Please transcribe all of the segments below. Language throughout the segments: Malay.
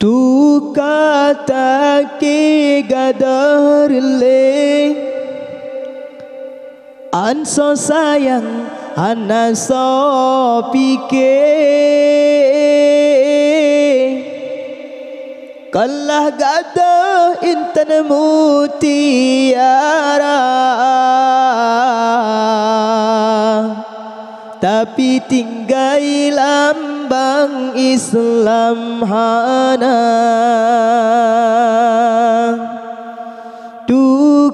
Tu kata ke gadar le an so sayang ana so pike kalah gada intan mutiara tapi tinggal lambang Islam hana. Tu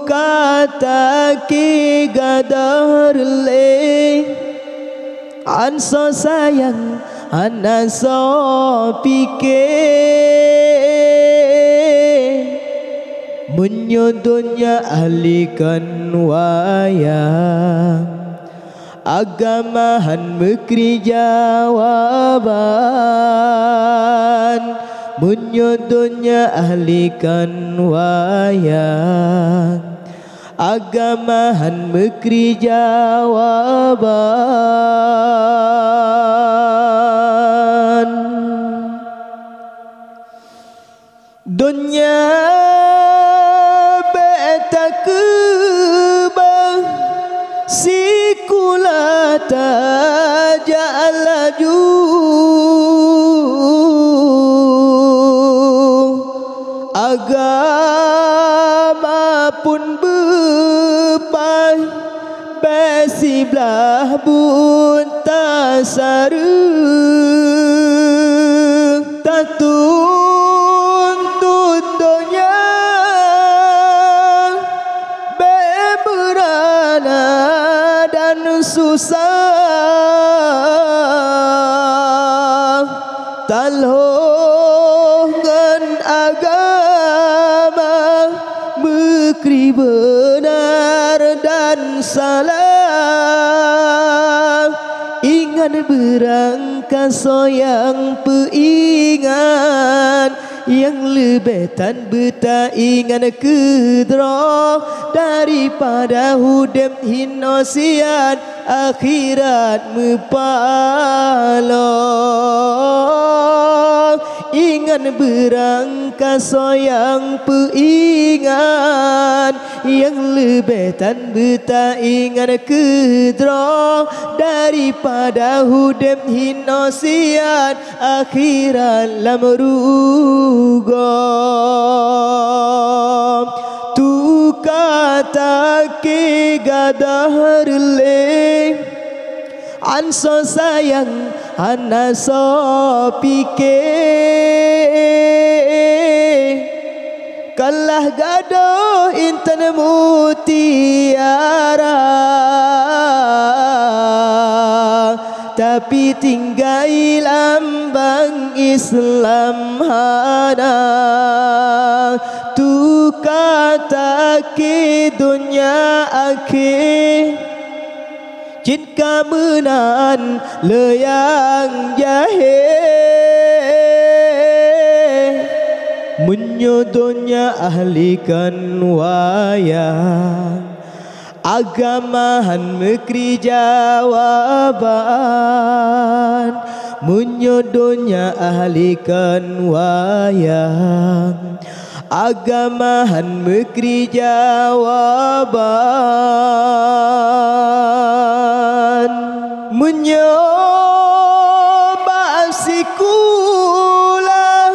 kata ke gadar le an so sayang ana so pike menyodonya ahlikan wayang agamahan mekri jawaban menyodonya ahlikan wayang agamahan mekri jawaban. Dunia betak kebang sikulata jalaju agama pun bepai besiblah bunta saru tak tuntut dunia beberana dan susah talongan agama mekri benar dan salah ingat berangkat soyang peingat yang lebih tan beta ingat kedra daripada hudem hinosian akhirat mepalo ingat berangkat soyang peingat yang lebih tan beta ingat kedra daripada hudem hinosian akhirat lamrugo. Tu kata ke gadar le an so sayang ana so pike kalah gado intan mutiara tapi tinggal lambang Islam hana. Tu kata ke dunia akhir jin kamenan leyang jahil menyodonya ahlikan wayang agamahan mekri jawaban menyodonya ahlikan wayang agamahan mekri jawaban menyoba sikulah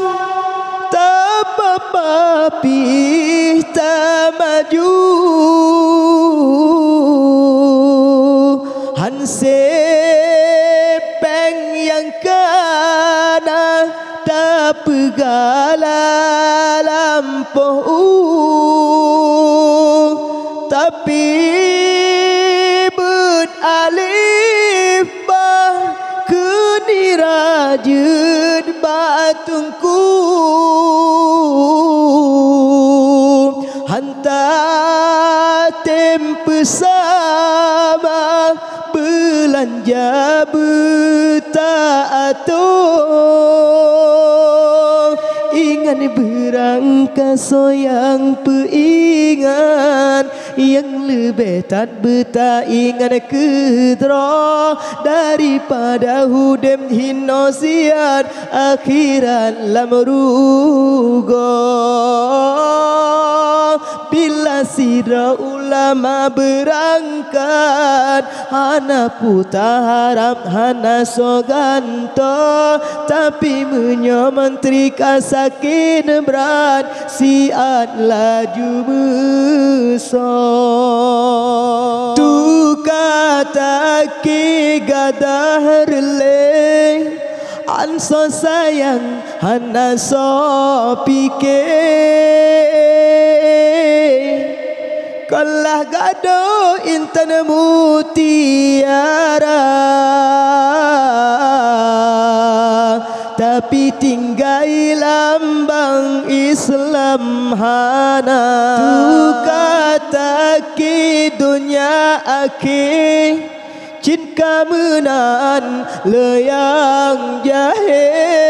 tapi tak maju hansepeng yang kana tak pegala tapi beralif bah kenirajun batungku hantar tempe sama belanja betaatu ingat berangkat soyang peingat yang lebih tak ingat kedra daripada hudem hinosiat akhirat lamrugo. Bila sidra ulama berangkat hana puta harap hana soganto tapi menyo menteri kasakin berat siat laju meso tu kata ki gadah releng anso sayang hana so pikir kalah gado intan mutiara tapi tinggal lambang Islam hana tu kata ki dunia akhir cin kamenan leyang jahil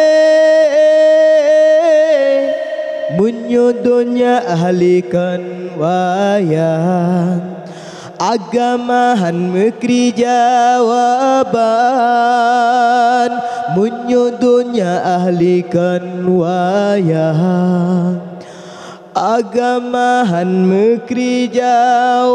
munyodonya ahlikan wayang agamahan mekri jawaban munyodonya ahlikan wayang agamahan mekri jawaban.